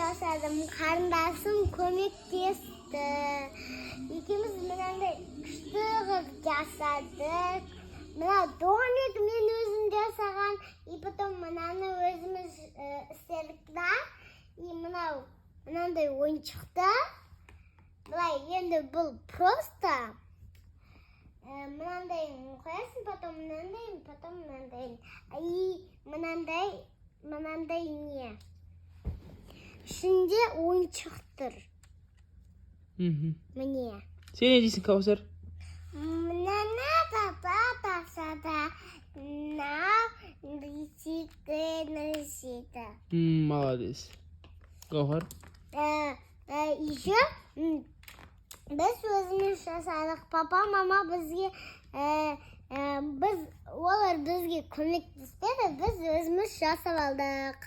жасадым, қарындасым көмектесті. Екеуміз мынандай күшті қылып жасадық. Мына домик мен өзім жасаған, и потом мынаны өзіміз істедік та, и мынандай ойыншықты. Былай енді бұл просто мынандай қоясың, потом мынандай. И мынандай не? Ішінде ойыншық тұр. Міне. Сен не дейсің, Каусар? Мынаны папа тасада. Носите. Молодец. Гаухар? Еще біз өзіміз жасадық. Папа, мама бізге олар бізге көмектеспеді, біз өзіміз жасап алдық.